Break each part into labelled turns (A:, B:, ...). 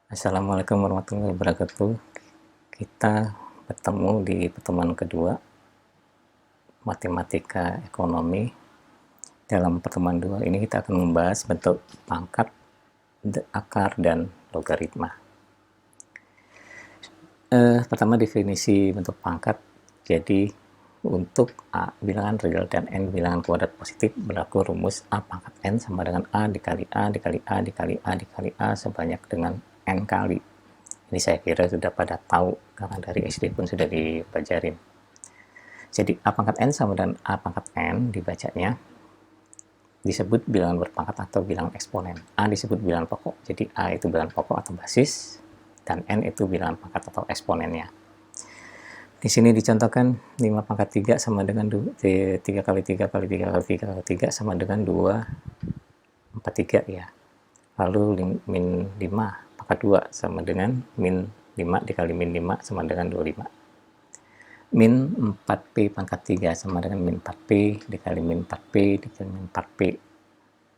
A: Assalamualaikum warahmatullahi wabarakatuh. Kita bertemu di pertemuan kedua matematika ekonomi. Dalam pertemuan dua ini kita akan membahas bentuk pangkat, akar, dan logaritma. Pertama, definisi bentuk pangkat. Jadi untuk A bilangan real dan N bilangan kuadrat positif berlaku rumus A pangkat N sama dengan A dikali A dikali A dikali A dikali A sebanyak dengan N kali. Ini saya kira sudah pada tahu karena dari SD pun sudah dipelajarin. Jadi A pangkat N sama dengan A pangkat N dibacanya disebut bilangan berpangkat atau bilangan eksponen. A disebut bilangan pokok, jadi A itu bilangan pokok atau basis, dan N itu bilangan pangkat atau eksponennya. Di sini dicontohkan 5 pangkat 3 sama dengan 3 kali 3 kali 3 kali 3 kali 3 sama dengan 243 ya. Lalu min 5 pangkat 2 sama dengan min 5 dikali min 5 sama dengan 25. Min 4P pangkat 3 sama dengan min 4P dikali min 4P dikali min 4P.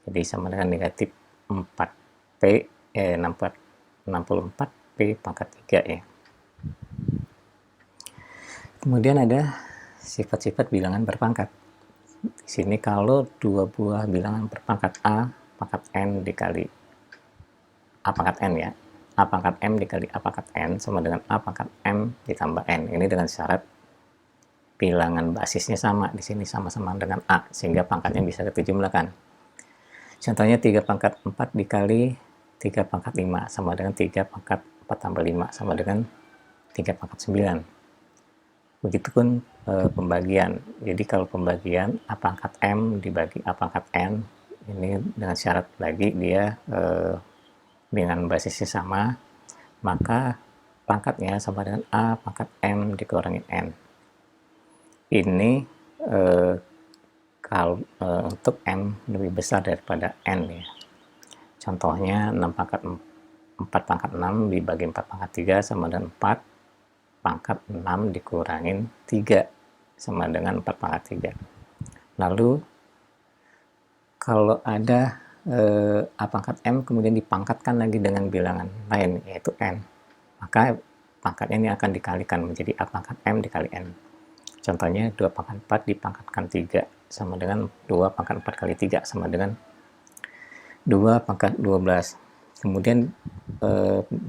A: Jadi sama dengan negatif 4P, 64P pangkat 3 ya. Kemudian ada sifat-sifat bilangan berpangkat. Di sini kalau dua buah bilangan berpangkat A pangkat N dikali A pangkat N ya, A pangkat M dikali A pangkat N sama dengan A pangkat M ditambah N. Ini dengan syarat bilangan basisnya sama, di sini sama-sama dengan A, sehingga pangkatnya bisa kita jumlahkan. Contohnya 3 pangkat 4 dikali 3 pangkat 5 sama dengan 3 pangkat 4 tambah 5 sama dengan 3 pangkat 9. Begitupun pembagian. Jadi kalau pembagian A pangkat M dibagi A pangkat N, ini dengan syarat lagi dia dengan basisnya sama, maka pangkatnya sama dengan A pangkat M dikurangi N. Ini kalau untuk M lebih besar daripada N ya. Contohnya 4 pangkat 6 dibagi 4 pangkat 3 sama dengan 4 pangkat 6 dikurangin 3 sama dengan 4 pangkat 3. Lalu kalau ada A pangkat M kemudian dipangkatkan lagi dengan bilangan lain yaitu N, maka pangkatnya ini akan dikalikan menjadi A pangkat M dikali N. Contohnya 2 pangkat 4 dipangkatkan 3 sama dengan 2 pangkat 4 kali 3 sama dengan 2 pangkat 12. Kemudian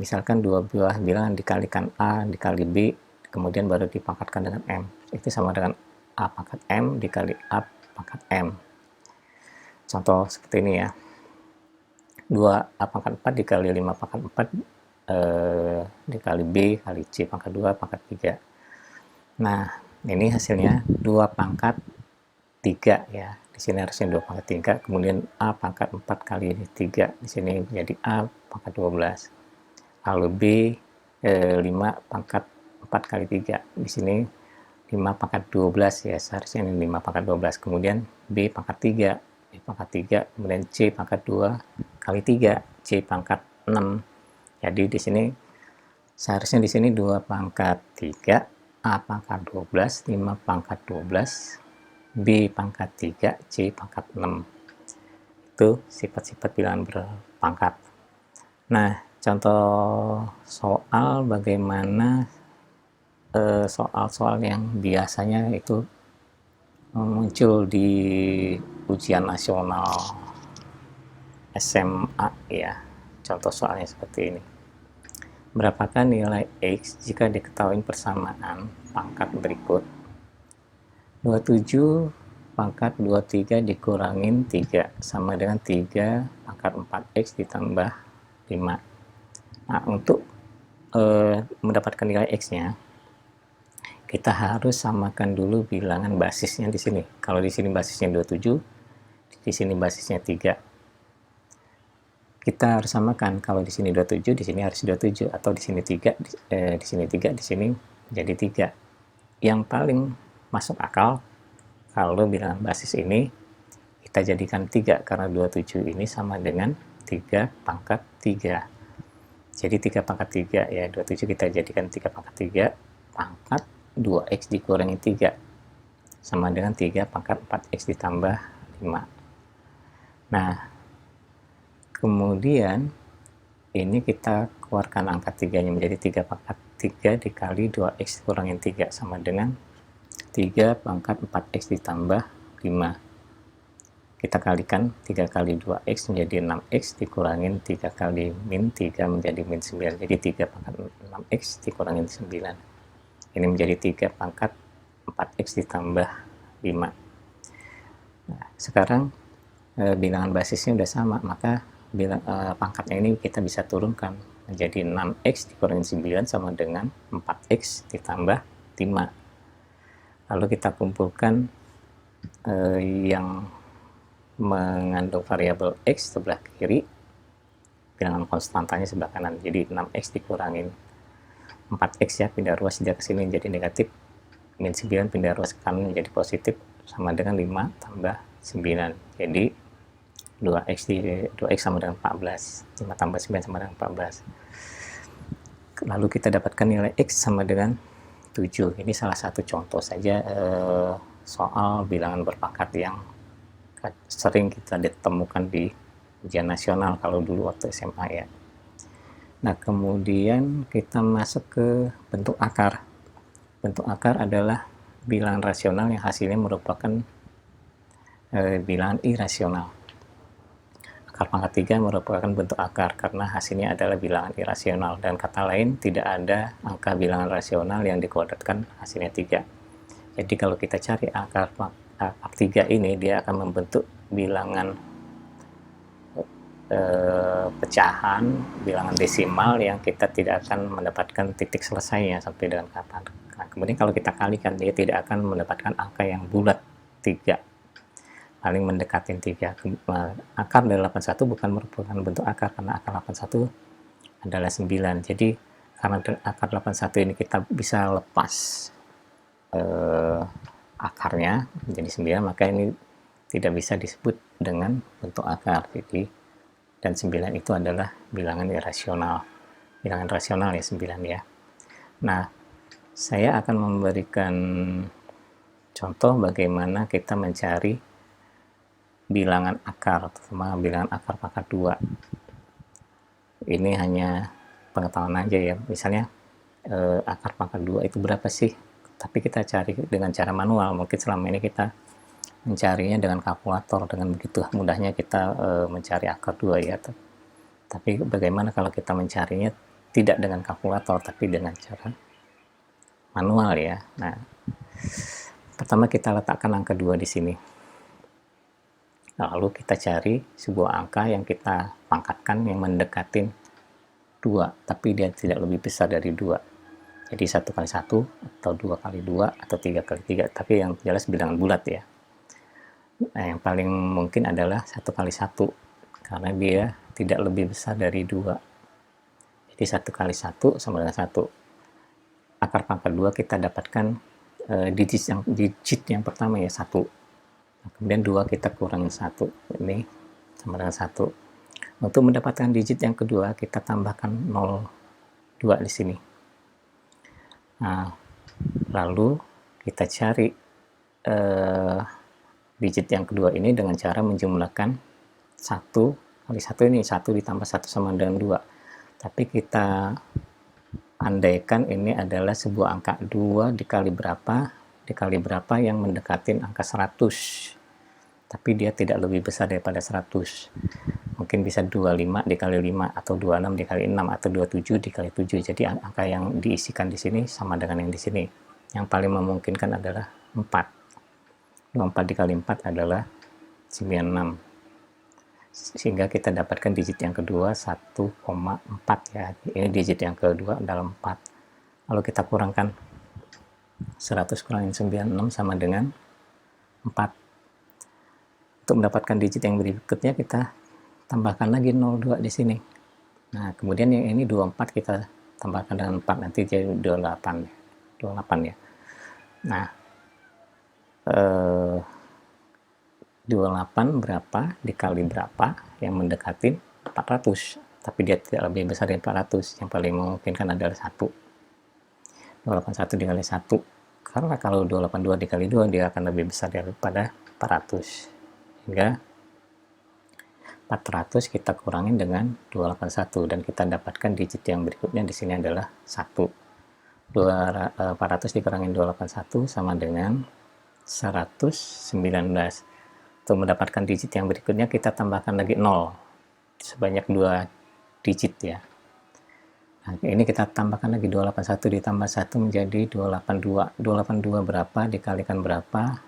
A: misalkan dua buah bilangan dikalikan A dikali B, kemudian baru dipangkatkan dengan M. Itu sama dengan A pangkat M dikali A pangkat M. Contoh seperti ini ya. 2A pangkat 4 dikali 5 pangkat 4 dikali B kali C pangkat 2 pangkat 3. Nah, ini hasilnya 2 pangkat 3 ya. Di sini harusnya 2 pangkat 3, kemudian A pangkat 4 kali 3, di sini menjadi A pangkat 12. Lalu B 5 pangkat 4 kali 3, di sini 5 pangkat 12 ya, seharusnya ini 5 pangkat 12. Kemudian B pangkat 3, B pangkat 3, kemudian C pangkat 2 kali 3, C pangkat 6. Jadi di sini seharusnya di sini 2 pangkat 3, A pangkat 12, 5 pangkat 12, B pangkat 3, C pangkat 6. Itu sifat-sifat bilangan berpangkat. Nah, contoh soal bagaimana soal-soal yang biasanya itu muncul di ujian nasional SMA ya. Contoh soalnya seperti ini. Berapakah nilai X jika diketahui persamaan pangkat berikut? 27 pangkat 23 dikurangin 3 sama dengan 3 pangkat 4X ditambah 5. Nah, untuk mendapatkan nilai X-nya, kita harus samakan dulu bilangan basisnya di sini. Kalau di sini basisnya 27, di sini basisnya 3. Kita harus samakan, kalau di sini 27, di sini harus 27, atau di sini 3, di sini 3, di sini jadi 3. Yang paling masuk akal kalau bilangan basis ini kita jadikan 3 karena 27 ini sama dengan 3 pangkat 3. Jadi 3 pangkat 3 ya, 27 kita jadikan 3 pangkat 3 pangkat 2X dikurangi 3 sama dengan 3 pangkat 4X ditambah 5. Nah, kemudian ini kita keluarkan angka 3-nya menjadi 3 pangkat 3 dikali 2x kurangin 3 sama dengan 3 pangkat 4x ditambah 5. Kita kalikan 3 kali 2x menjadi 6x dikurangin 3 kali min 3 menjadi min 9. Jadi 3 pangkat 6x dikurangin 9. Ini menjadi 3 pangkat 4x ditambah 5. Nah, sekarang bilangan basisnya udah sama, maka pangkatnya ini kita bisa turunkan menjadi 6x dikurangin 9 sama dengan 4x ditambah 5. Lalu kita kumpulkan yang mengandung variabel x sebelah kiri, bilangan konstantanya sebelah kanan. Jadi 6x dikurangin 4x ya, pindah ruas dia ke sini jadi negatif, min 9 pindah ruas ke kanan menjadi positif sama dengan 5 tambah 9. Jadi 2x sama dengan 14, 5 tambah 9 sama dengan 14. Lalu kita dapatkan nilai x sama dengan 7. Ini salah satu contoh saja soal bilangan berpangkat yang sering kita ditemukan di ujian nasional kalau dulu waktu SMA ya. Nah, kemudian kita masuk ke bentuk akar. Bentuk akar adalah bilangan rasional yang hasilnya merupakan bilangan irasional. Akar pangkat 3 merupakan bentuk akar karena hasilnya adalah bilangan irasional, dan kata lain tidak ada angka bilangan rasional yang dikuadratkan hasilnya 3. Jadi kalau kita cari akar 3 ini, dia akan membentuk bilangan pecahan, bilangan desimal yang kita tidak akan mendapatkan titik selesainya sampai dengan kapan. Nah, kemudian kalau kita kalikan, dia tidak akan mendapatkan angka yang bulat 3, paling mendekatin 3. Akar dari 81 bukan merupakan bentuk akar karena akar 81 adalah 9. Jadi karena akar 81 ini kita bisa lepas akarnya menjadi 9, maka ini tidak bisa disebut dengan bentuk akar. Jadi, dan 9 itu adalah bilangan irasional. Bilangan rasional ya 9 ya. Nah, saya akan memberikan contoh bagaimana kita mencari bilangan akar, terutama bilangan akar pangkat 2. Ini hanya pengetahuan aja ya. Misalnya akar pangkat 2 itu berapa sih? Tapi kita cari dengan cara manual. Mungkin selama ini kita mencarinya dengan kalkulator, dengan begitu mudahnya kita mencari akar 2 ya. Tapi bagaimana kalau kita mencarinya tidak dengan kalkulator, tapi dengan cara manual ya. Nah, pertama kita letakkan angka 2 di sini. Lalu kita cari sebuah angka yang kita pangkatkan yang mendekatin 2, tapi dia tidak lebih besar dari 2. Jadi 1 kali 1, atau 2 kali 2, atau 3 kali 3, tapi yang jelas bilangan bulat ya. Nah, yang paling mungkin adalah 1 kali 1, karena dia tidak lebih besar dari 2. Jadi 1 kali 1 sama dengan 1. Akar pangkat 2 kita dapatkan digit yang pertama ya 1. Nah, kemudian 2 kita kurangin 1, ini sama dengan 1. Untuk mendapatkan digit yang kedua, kita tambahkan 0,2 di sini. Nah, lalu kita cari digit yang kedua ini dengan cara menjumlahkan 1 kali 1 ini, 1 ditambah 1 sama dengan 2. Tapi kita andaikan ini adalah sebuah angka 2 dikali berapa yang mendekatin angka 100. Tapi dia tidak lebih besar daripada 100. Mungkin bisa 25 dikali 5, atau 26 dikali 6, atau 27 dikali 7. Jadi angka yang diisikan di sini sama dengan yang di sini. Yang paling memungkinkan adalah 4. 24 dikali 4 adalah 96. Sehingga kita dapatkan digit yang kedua 1,4 ya. Ini digit yang kedua adalah 4. Lalu kita kurangkan 100 kurangin 96 sama dengan 4. Untuk mendapatkan digit yang berikutnya kita tambahkan lagi 02 di sini. Nah, kemudian yang ini 24 kita tambahkan dengan 4, nanti jadi 28 ya. Nah, 28 berapa dikali berapa yang mendekati 400, tapi dia tidak lebih besar dari 400. Yang paling memungkinkan adalah 1. 281 dikali 1, karena kalau 282 dikali 2 dia akan lebih besar daripada 400. Sehingga 400 kita kurangin dengan 281 dan kita dapatkan digit yang berikutnya di sini adalah 1. 400 dikurangin 281 sama dengan 119. Untuk mendapatkan digit yang berikutnya kita tambahkan lagi 0 sebanyak 2 digit ya. Nah, ini kita tambahkan lagi 281 ditambah 1 menjadi 282. 282 berapa dikalikan berapa?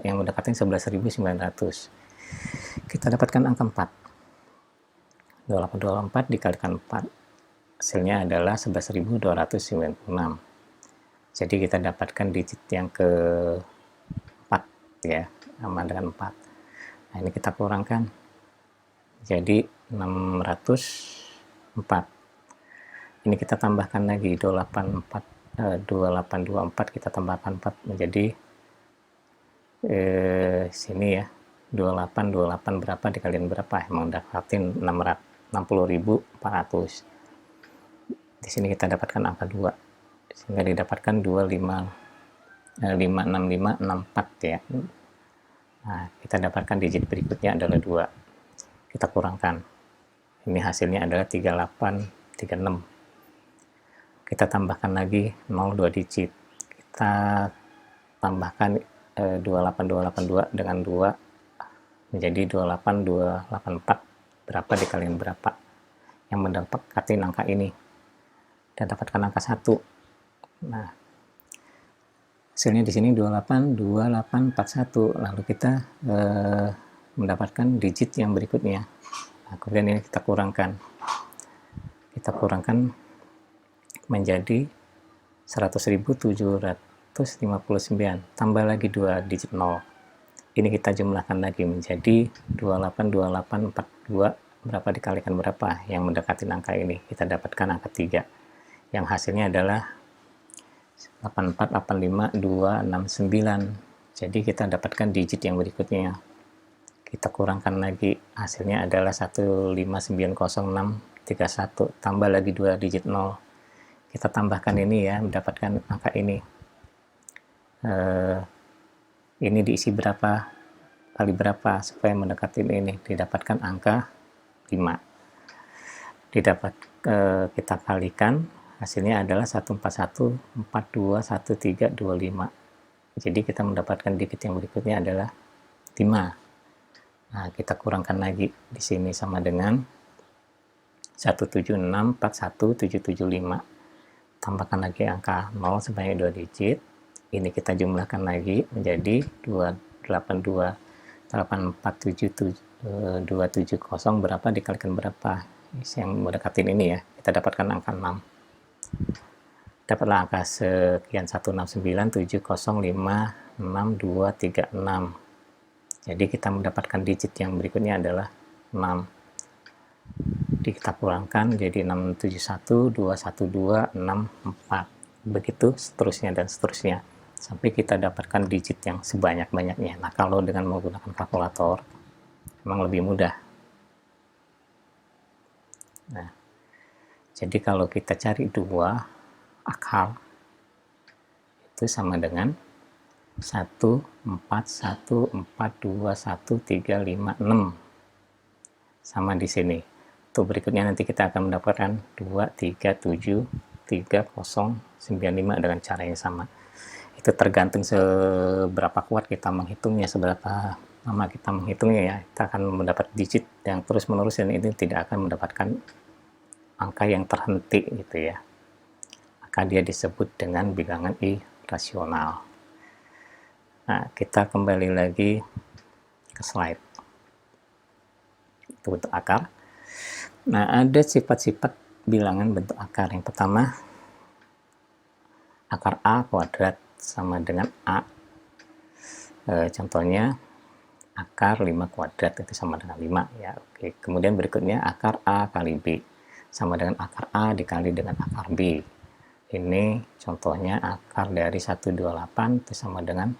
A: Yang mendekati 11.900. Kita dapatkan angka 4. 2824 dikalikan 4. Hasilnya adalah 11.296. Jadi kita dapatkan digit yang ke-4 ya, sama dengan 4. Nah, ini kita kurangkan. Jadi 604. Ini kita tambahkan lagi 2824 kita tambahkan 4 menjadi sini ya. 2828 berapa dikalikan berapa? Emang dapatin 60.400. Di sini kita dapatkan angka 2 sehingga didapatkan 56564 ya. Nah, kita dapatkan digit berikutnya adalah 2. Kita kurangkan. Ini hasilnya adalah 3836. Kita tambahkan lagi 02 digit. Kita tambahkan 28282 dengan 2 menjadi 28284. Berapa dikalikan berapa? Yang mendapatkan angka ini. Dan dapatkan angka 1. Nah, hasilnya di sini 282841. Lalu kita mendapatkan digit yang berikutnya. Nah, kemudian ini kita kurangkan. Kita kurangkan menjadi 100.759. Tambah lagi 2 digit 0. Ini kita jumlahkan lagi menjadi 282842. Berapa dikalikan berapa? Yang mendekati angka ini. Kita dapatkan angka 3. Yang hasilnya adalah 8485269. Jadi kita dapatkan digit yang berikutnya. Kita kurangkan lagi, hasilnya adalah 1590631. Tambah lagi 2 digit 0. Kita tambahkan ini ya, mendapatkan angka ini. Ini diisi berapa kali berapa supaya mendekati ini. Didapatkan angka 5. Kita kalikan. Hasilnya adalah 141421325. Jadi kita mendapatkan digit yang berikutnya adalah 5. Nah, kita kurangkan lagi di sini sama dengan 1764175. Tambahkan lagi angka 0 sebanyak 2 digit. Ini kita jumlahkan lagi menjadi 282847270. Berapa dikalikan berapa? Yang mendekatin ini ya. Kita dapatkan angka 6. Dapatlah angka sekian 16970566236. Jadi kita mendapatkan digit yang berikutnya adalah 6. Jadi kita kurangkan jadi 67121264. Begitu seterusnya dan seterusnya sampai kita dapatkan digit yang sebanyak-banyaknya. Nah, kalau dengan menggunakan kalkulator memang lebih mudah. Nah, jadi kalau kita cari 2 akar itu sama dengan 141421356 sama di sini. Untuk berikutnya nanti kita akan mendapatkan 2373095 dengan cara yang sama. Itu tergantung seberapa kuat kita menghitungnya, seberapa lama kita menghitungnya ya. Kita akan mendapat digit yang terus-menerus dan ini tidak akan mendapatkan angka yang terhenti gitu ya. Maka dia disebut dengan bilangan irasional. Nah, kita kembali lagi ke slide. Itu bentuk akar. Nah, ada sifat-sifat bilangan bentuk akar. Yang pertama, akar A kuadrat sama dengan A. Contohnya, akar 5 kuadrat itu sama dengan 5. Ya, oke. Kemudian berikutnya, akar A kali B sama dengan akar A dikali dengan akar B. Ini contohnya akar dari 128 itu sama dengan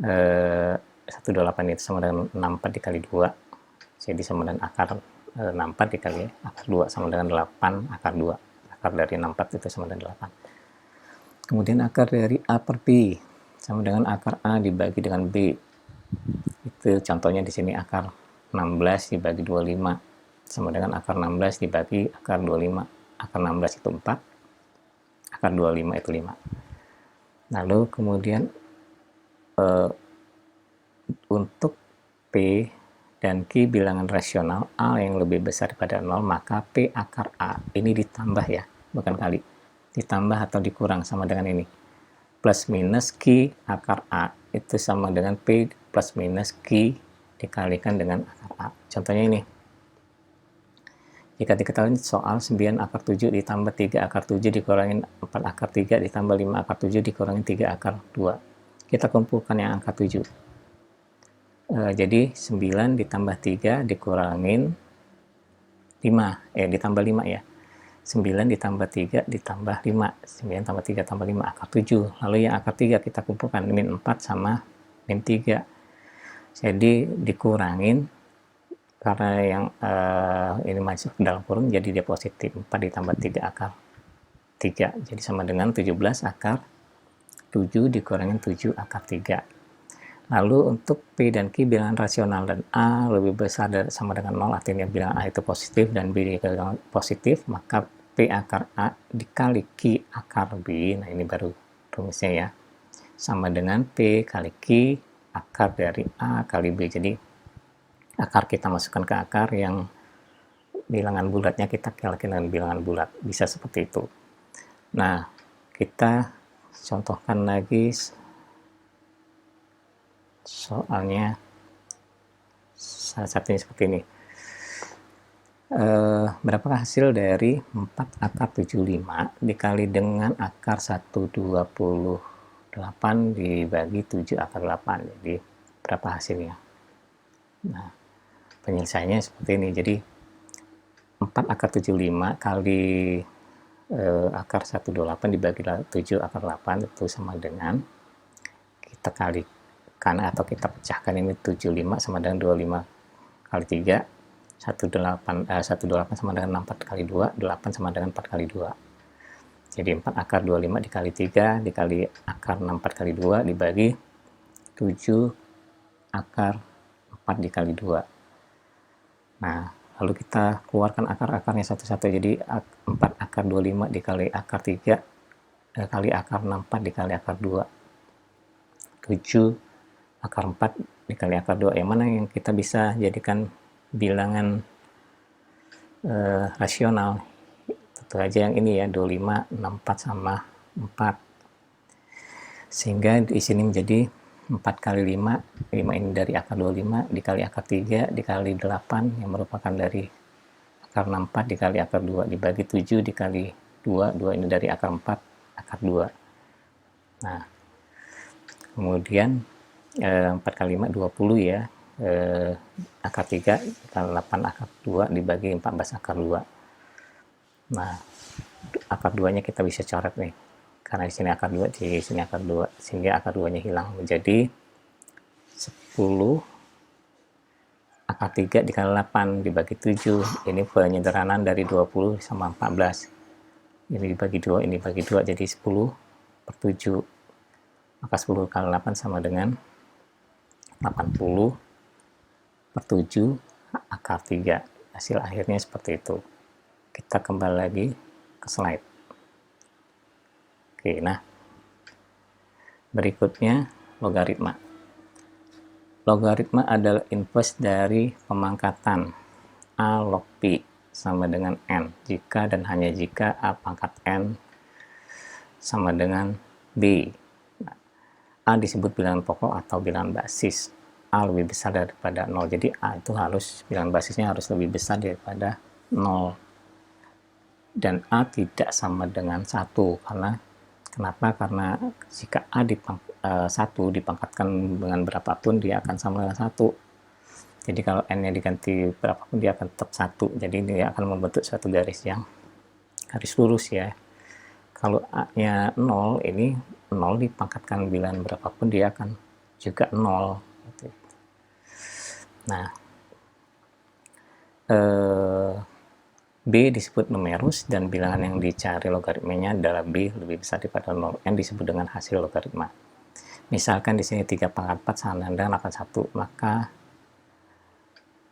A: 128 itu sama dengan 64 dikali 2. Jadi sama dengan akar 64 dikali akar 2 sama dengan 8 akar 2. Akar dari 64 itu sama dengan 8. Kemudian akar dari A per B sama dengan akar A dibagi dengan B. Itu contohnya di sini akar 16 dibagi 25 sama dengan akar 16 dibagi akar 25. Akar 16 itu 4, akar 25 itu 5. Lalu kemudian untuk P dan Q bilangan rasional A yang lebih besar daripada 0, maka P akar A ini ditambah ya, bukan kali. Ditambah atau dikurang sama dengan ini. Plus minus Q akar A itu sama dengan P plus minus Q dikalikan dengan akar A. Contohnya ini. Jika diketahui soal 9 akar 7 ditambah 3 akar 7 dikurangin 4 akar 3 ditambah 5 akar 7 dikurangin 3 akar 2. Kita kumpulkan yang angka 7. Jadi 9 ditambah 3 dikurangin 5, ditambah 5 ya. 9 ditambah 3 ditambah 5. 9 tambah 3 tambah 5 akar 7. Lalu yang akar 3 kita kumpulkan, min 4 sama min 3. Jadi dikurangin, karena yang ini masuk ke dalam kurung, jadi dia positif. 4 ditambah 3 akar 3. Jadi sama dengan 17 akar 7 dikurangin 7 akar 3. Lalu untuk P dan Q bilangan rasional dan A lebih besar sama dengan 0, artinya bilangan A itu positif dan B positif, maka P akar A dikali Q akar B, nah ini baru rumusnya ya, sama dengan P kali Q akar dari A kali B. Jadi akar kita masukkan ke akar, yang bilangan bulatnya kita kalikan dengan bilangan bulat, bisa seperti itu. Nah, kita contohkan lagi soalnya salah satunya seperti ini. Berapakah hasil dari 4 akar 75 dikali dengan akar 128 dibagi 7 akar 8? Jadi berapa hasilnya? Nah, penyelesaiannya seperti ini. Jadi 4 akar 75 kali akar 128 dibagi 7 akar 8 itu sama dengan, kita kalikan atau kita pecahkan ini, 75 sama dengan 25 kali 3, 128 sama dengan 4 kali 2, 8 sama dengan 4 kali 2. Jadi 4 akar 25 dikali 3 dikali akar 4 kali 2 dibagi 7 akar 4 dikali 2. Nah, lalu kita keluarkan akar-akarnya satu-satu. Jadi 4 akar 25 dikali akar 3 kali akar 64 dikali akar 2. 7 akar 4 dikali akar 2. Yang mana yang kita bisa jadikan bilangan rasional? Tentu aja yang ini ya, 25, 64 sama 4. Sehingga di sini menjadi 4 kali 5, 5 ini dari akar 25 dikali akar 3 dikali 8 yang merupakan dari akar 64 dikali akar 2 dibagi 7 dikali 2, 2 ini dari akar 4 akar 2. Nah, kemudian 4 kali 5 20 ya, akar 3 dikali 8 akar 2 dibagi 14 akar 2. Nah, akar 2 nya kita bisa coret nih, karena di sini akar 2, di sini akar 2, sehingga akar 2 nya hilang, menjadi 10 akar 3 dikali 8 dibagi 7. Ini penyederhanaan dari 20 sama 14. Ini dibagi 2, ini dibagi 2, jadi 10 per 7. Maka 10 kali 8 sama dengan 80 per 7 akar 3. Hasil akhirnya seperti itu. Kita kembali lagi ke slide. Oke, nah berikutnya logaritma. Logaritma adalah inverse dari pemangkatan A log P sama dengan N jika dan hanya jika A pangkat N sama dengan B. Nah, A disebut bilangan pokok atau bilangan basis. A lebih besar daripada 0. Jadi A itu harus, bilangan basisnya harus lebih besar daripada 0. Dan A tidak sama dengan 1. Kenapa? Karena jika A 1 dipangkatkan dengan berapapun, dia akan sama dengan 1. Jadi kalau N-nya diganti berapapun, dia akan tetap 1. Jadi dia akan membentuk suatu garis lurus ya. Kalau A-nya 0, ini 0 dipangkatkan bilangan berapapun, dia akan juga 0. Nah, B disebut numerus dan bilangan yang dicari logaritmanya adalah B lebih besar daripada 0. N disebut dengan hasil logaritma. Misalkan di sini 3 pangkat 4 sama dengan 81, maka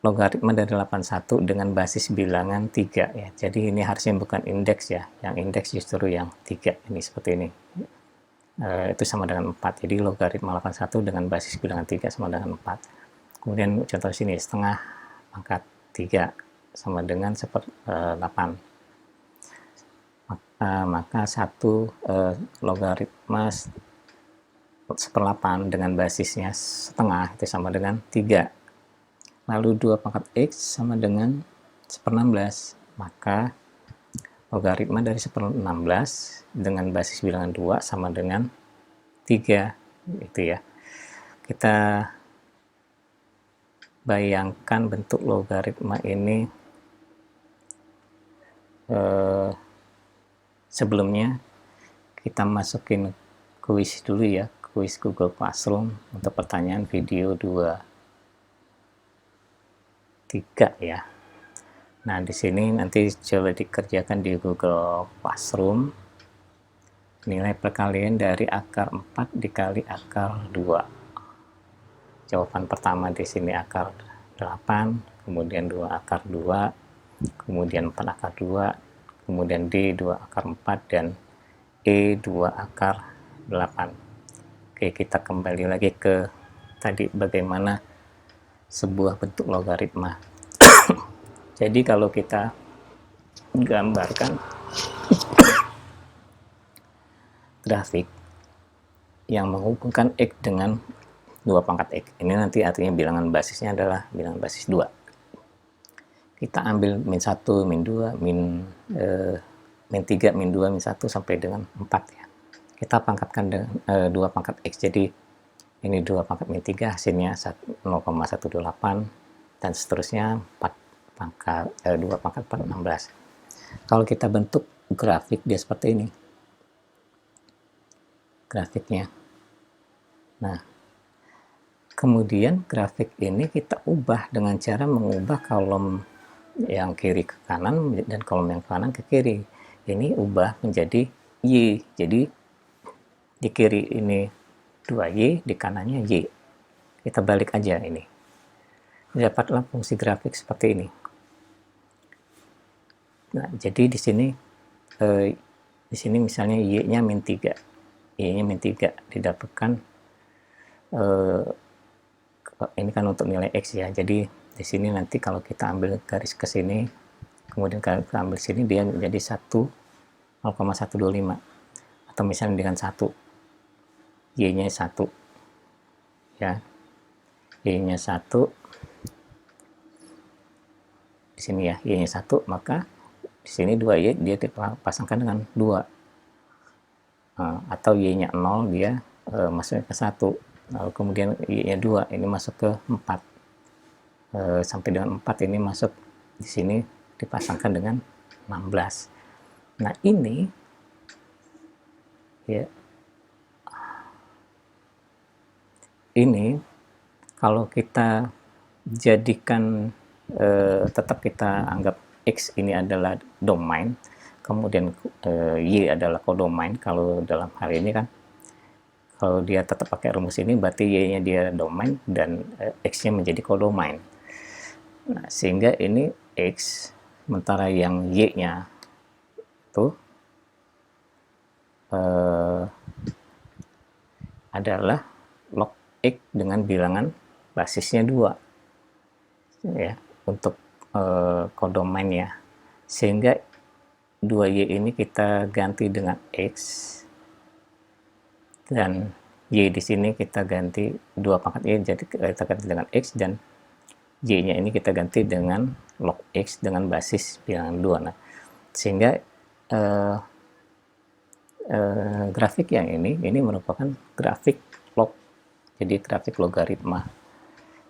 A: logaritma dari 81 dengan basis bilangan 3 ya. Jadi ini harusnya bukan indeks ya. Yang indeks justru yang 3 ini seperti ini. Itu sama dengan 4. Jadi logaritma 81 dengan basis bilangan 3 sama dengan 4. Kemudian contoh sini, setengah pangkat 3 sama dengan 8. Maka satu logaritma 1/8 dengan basisnya setengah itu sama dengan 3. Lalu 2 pangkat X sama dengan 1/16. Maka logaritma dari 1/16 dengan basis bilangan 2 sama dengan 3. Itu ya. Kita bayangkan bentuk logaritma ini sebelumnya kita masukin kuis dulu ya, kuis Google Classroom untuk pertanyaan video 2, 3 ya. Nah, di sini nanti coba dikerjakan di Google Classroom. Nilai perkalian dari akar 4 dikali akar 2. Jawaban pertama di sini akar 8, kemudian 2 akar 2, kemudian 4 akar 2, kemudian D 2 akar 4, dan E 2 akar 8. Oke, kita kembali lagi ke tadi bagaimana sebuah bentuk logaritma. Jadi kalau kita gambarkan grafik yang menghubungkan X dengan 2 pangkat X, ini nanti artinya bilangan basisnya adalah bilangan basis 2. Kita ambil min 1, min 2, min 3, min 2, min 1 sampai dengan 4 ya. Kita pangkatkan dengan 2 pangkat X, jadi ini 2 pangkat min 3, hasilnya 0,128, dan seterusnya 2 pangkat 4, 16. Kalau kita bentuk grafik dia seperti ini grafiknya. Nah, kemudian grafik ini kita ubah dengan cara mengubah kolom yang kiri ke kanan dan kolom yang kanan ke kiri. Ini ubah menjadi Y. Jadi di kiri ini 2Y, di kanannya Y. Kita balik aja ini. Dapatlah fungsi grafik seperti ini. Nah, jadi di sini misalnya Y-nya min 3. Y-nya min 3 didapatkan ini kan untuk nilai X ya. Jadi di sini nanti kalau kita ambil garis ke sini, kemudian kita ambil sini, dia menjadi 0,125, atau misalnya dengan 1, Y-nya 1 ya, Y-nya 1 di sini ya, Y-nya 1, maka di sini 2Y dia dipasangkan dengan 2. Atau Y-nya 0, dia masuk ke 1. Lalu kemudian Y-nya 2, ini masuk ke 4. Sampai dengan 4 ini masuk di sini dipasangkan dengan 16. Nah, ini ya, ini kalau kita jadikan tetap kita anggap X ini adalah domain, kemudian Y adalah kodomain. Kalau dalam hal ini kan, kalau dia tetap pakai rumus ini, berarti Y-nya dia domain dan X-nya menjadi kodomain. Nah, sehingga ini X, sementara yang Y-nya itu adalah log X dengan bilangan basisnya 2 ya, untuk kodomainnya. Sehingga 2Y ini kita ganti dengan X, dan Y di sini kita ganti 2 pangkat Y, jadi kita ganti dengan X, dan Y-nya ini kita ganti dengan log X dengan basis bilangan 2. Nah, sehingga grafik yang ini merupakan grafik log, jadi grafik logaritma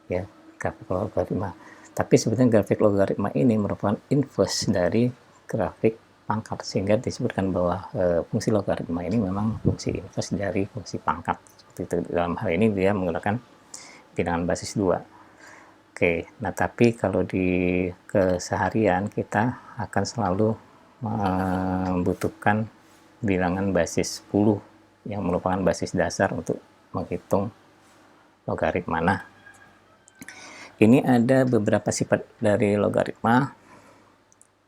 A: ya, grafik logaritma. Tapi sebenarnya grafik logaritma ini merupakan inverse dari grafik pangkat, sehingga disebutkan bahwa fungsi logaritma ini memang fungsi inverse dari fungsi pangkat. Seperti itu. Dalam hal ini dia menggunakan bilangan basis 2. Oke, nah tapi kalau di keseharian kita akan selalu membutuhkan bilangan basis 10 yang merupakan basis dasar untuk menghitung logaritma. Nah, Ini ada beberapa sifat dari logaritma.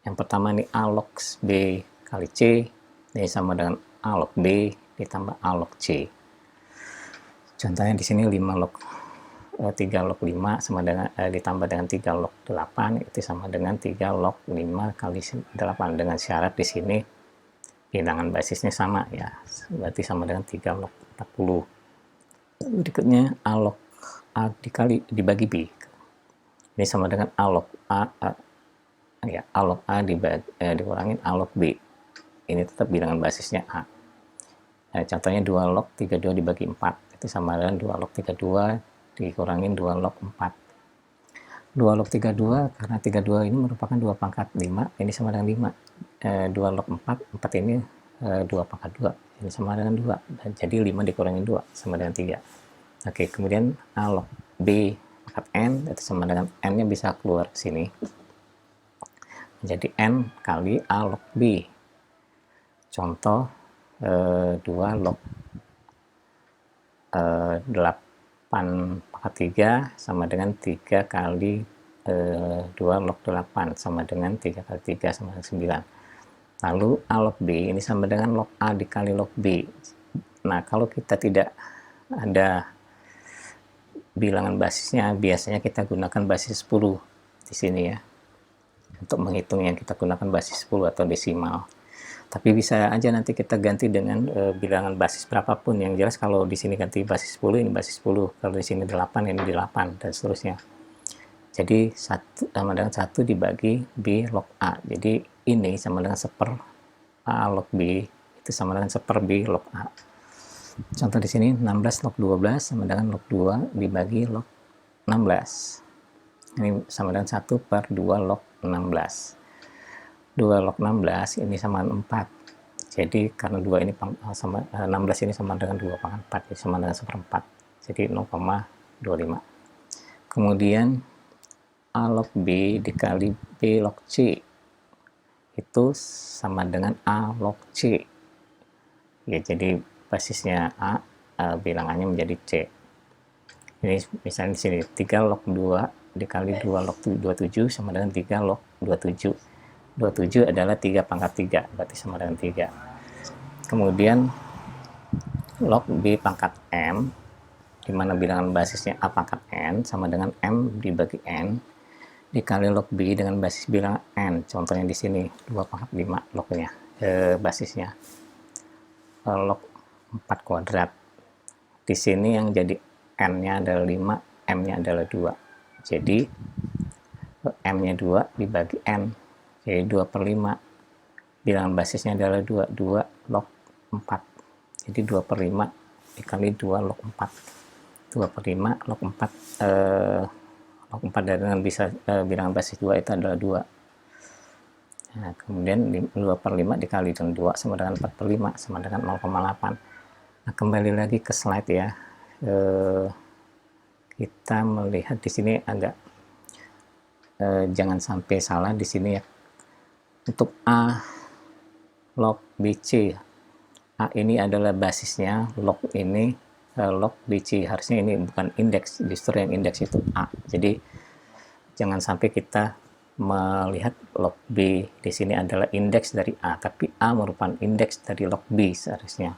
A: Yang pertama ini A log B kali C, ini sama dengan A log B ditambah A log C. Contohnya di sini 5 log 3 log 5 sama dengan ditambah dengan 3 log 8 itu sama dengan 3 log 5 kali 8, dengan syarat di sini bilangan basisnya sama ya, berarti sama dengan 3 log 40. Berikutnya A log A dibagi B, ini sama dengan A log A, ya, A log A dikurangin A log B, ini tetap bilangan basisnya A. Contohnya 2 log 32 dibagi 4, itu sama dengan 2 log 32 dikurangin 2 log 4. 2 log 32, karena 32 ini merupakan 2 pangkat 5, ini sama dengan 5. 2 log 4, 4 ini 2 pangkat 2, ini sama dengan 2. Dan jadi 5 dikurangin 2, sama dengan 3. Oke, kemudian A log B pangkat N, itu sama dengan N-nya bisa keluar ke sini. Jadi N kali A log B. Contoh 2 log 8 pangkat 3 sama dengan 3 kali 2 log 8 sama dengan 3 kali 3 sama dengan 9. Lalu A log B ini sama dengan log A dikali log B. Nah, kalau kita tidak ada bilangan basisnya, biasanya kita gunakan basis 10 di sini ya. Untuk menghitung yang kita gunakan basis 10 atau desimal. Tapi bisa aja nanti kita ganti dengan bilangan basis berapapun. Yang jelas kalau di sini ganti basis 10, ini basis 10. Kalau di sini 8, ini 8, dan seterusnya. Jadi 1 sama dengan 1 dibagi B log A. Jadi ini sama dengan 1/4 A log B, itu sama dengan 1/4 B log A. Contoh di sini 16 log 12 sama dengan log 2 dibagi log 16. Ini sama dengan 1/2 log 16. 2 log 16 ini sama dengan 4. Jadi karena 2 ini sama 16 ini sama dengan 2 pangkat 4, jadi sama dengan 1/4. Jadi 0,25. Kemudian A log B dikali B log C itu sama dengan A log C. Ya, jadi basisnya A, bilangannya menjadi C. Ini misalnya di sini 3 log 2 dikali 2 log 27 sama dengan 3 log 27. 27 adalah 3 pangkat 3, berarti sama dengan 3. Kemudian log B pangkat M, di mana bilangan basisnya A pangkat N sama dengan M dibagi N, dikali log B dengan basis bilangan N. Contohnya di sini 2 pangkat 5 lognya, basisnya. Log 4 kuadrat. Di sini yang jadi N-nya adalah 5, M-nya adalah 2. Jadi M-nya 2 dibagi N. Jadi 2/5. Bilangan basisnya adalah 2. 2 log 4. Jadi 2/5 dikali 2 log 4. 2/5 log 4. Log 4 dengan bisa bilangan basis 2 itu adalah 2. Nah, kemudian 2/5 dikali dengan 2 sama dengan 4/5 sama dengan 0,8. Nah, kembali lagi ke slide ya. Kita melihat di sini agak jangan sampai salah di sini ya. Untuk A log BC, A ini adalah basisnya, log ini log BC. Harusnya ini bukan indeks, justru yang indeks itu A. Jadi jangan sampai kita melihat log B di sini adalah indeks dari A, tapi A merupakan indeks dari log B seharusnya.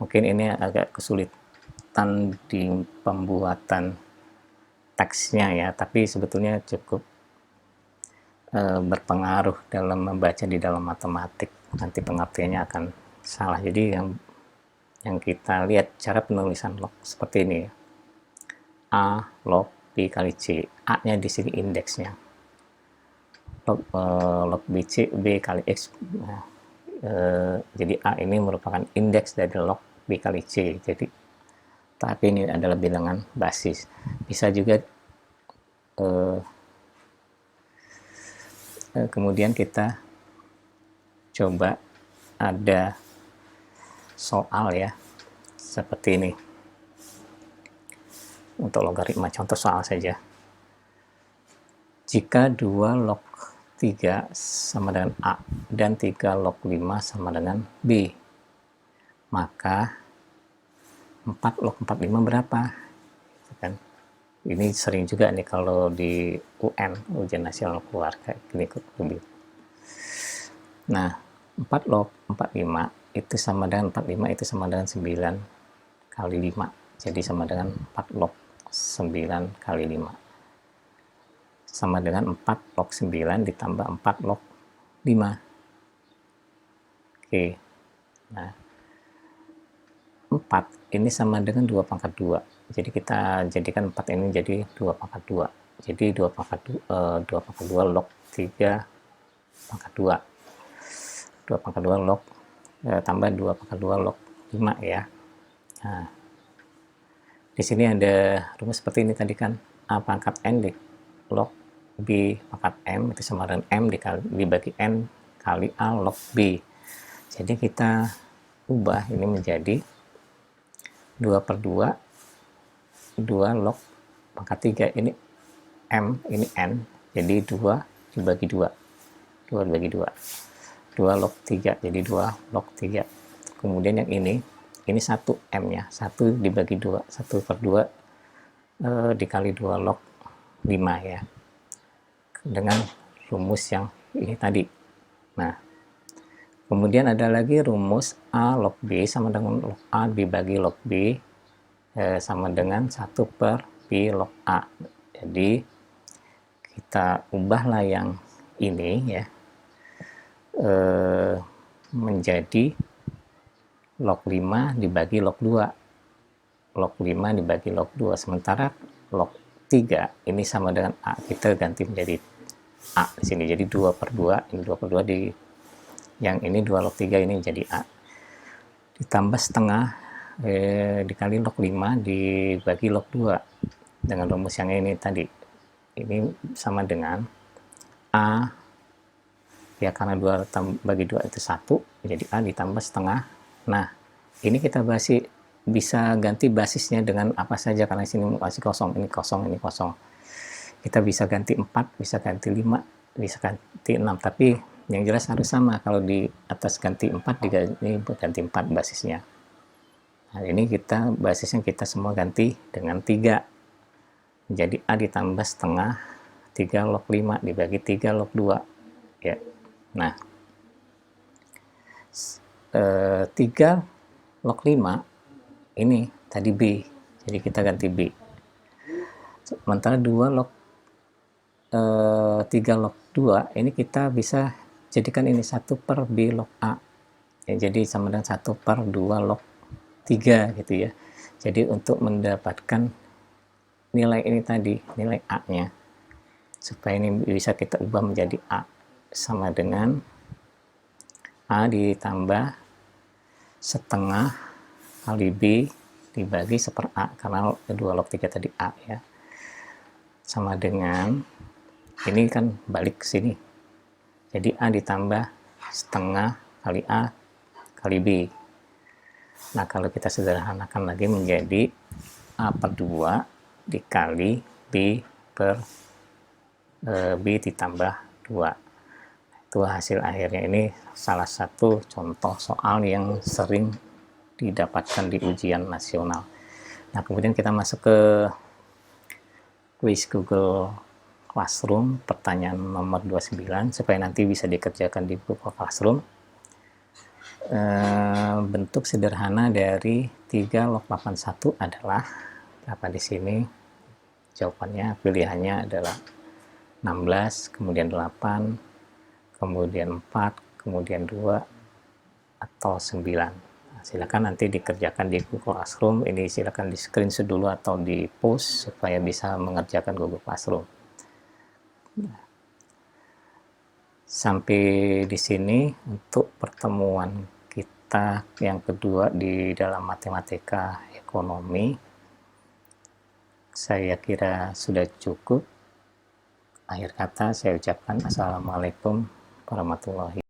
A: Mungkin ini agak kesulitan di pembuatan teksnya ya, tapi sebetulnya cukup berpengaruh dalam membaca di dalam matematik. Nanti pengertiannya akan salah. Jadi yang kita lihat cara penulisan log seperti ini ya. A log B kali C. A-nya di sini indeksnya. Log BC B kali X. Nah, jadi A ini merupakan indeks dari log B kali C. Jadi tapi ini adalah bilangan basis. Bisa juga kemudian kita coba ada soal ya seperti ini untuk logaritma. Contoh soal saja. Jika 2 log 3 sama dengan A dan 3 log 5 sama dengan B, maka 4 log 45 berapa? Kan? Ini sering juga nih kalau di UN, ujian nasional keluarga, ini lebih. Nah, 4 log 45 itu sama dengan 45 itu sama dengan 9 kali 5. Jadi sama dengan 4 log 9 kali 5. Sama dengan 4 log 9 ditambah 4 log 5. Oke. Nah, 4 ini sama dengan 2 pangkat 2. Jadi kita jadikan 4 ini jadi 2 pangkat 2. Jadi 2 pangkat 2 log 3 pangkat 2. 2 pangkat 2 log tambah 2 pangkat 2 log 5 ya. Nah, di sini ada rumus seperti ini tadi kan. A pangkat N di log B pangkat M itu sama dengan M dibagi N kali A log B. Jadi kita ubah ini menjadi 2/2 log pangkat 3 ini M ini N, jadi 2 dibagi 2 dibagi 2 log 3 jadi 2 log 3. Kemudian yang ini 1 M nya 1 dibagi 2 1/2 dikali 2 log 5 ya, dengan rumus yang ini tadi. Nah, kemudian ada lagi rumus A log B sama dengan log A dibagi log B sama dengan 1/B log A. Jadi kita ubahlah yang ini ya menjadi log 5 dibagi log 2. Log 5 dibagi log 2. Sementara log 3 ini sama dengan A. Kita ganti menjadi A di sini. Jadi 2/2, ini 2/2 yang ini 2 log 3 ini jadi A. Ditambah setengah dikali log 5 dibagi log 2 dengan rumus yang ini tadi. Ini sama dengan A ya, karena 2 bagi 2 itu 1, jadi A ditambah setengah. Nah, ini kita bisa ganti basisnya dengan apa saja, karena sini masih kosong, ini kosong, ini kosong. Kita bisa ganti 4, bisa ganti 5, bisa ganti 6, tapi yang jelas harus sama. Kalau di atas ganti 4, ini ganti 4 basisnya. Nah, ini basisnya kita semua ganti dengan 3. Jadi A ditambah setengah 3 log 5 dibagi 3 log 2 ya. Nah, 3 log 5 ini tadi B, jadi kita ganti B. Sementara 2 log 3 log 2 ini kita bisa jadikan ini 1/B log A ya, jadi sama dengan 1/2 log 3 gitu ya. Jadi untuk mendapatkan nilai ini tadi, nilai A nya, supaya ini bisa kita ubah menjadi A, sama dengan A ditambah setengah kali B dibagi 1/A, karena 2 log 3 tadi A ya, sama dengan ini kan balik ke sini, jadi A ditambah setengah kali A kali B. Nah, kalau kita sederhanakan lagi menjadi A/2 dikali B ditambah 2. Itu hasil akhirnya. Ini salah satu contoh soal yang sering didapatkan di ujian nasional. Nah, kemudian kita masuk ke kuis Google Classroom, pertanyaan nomor 29, supaya nanti bisa dikerjakan di Google Classroom. Bentuk sederhana dari 3 log 81 adalah apa di sini? Jawabannya, pilihannya adalah 16, kemudian 8, kemudian 4, kemudian 2, atau 9. Nah, silakan nanti dikerjakan di Google Classroom. Ini silakan di screenshot dulu atau di post supaya bisa mengerjakan Google Classroom. Sampai di sini untuk pertemuan kita yang kedua di dalam matematika ekonomi. Saya kira sudah cukup. Akhir kata saya ucapkan assalamualaikum warahmatullahi wabarakatuh.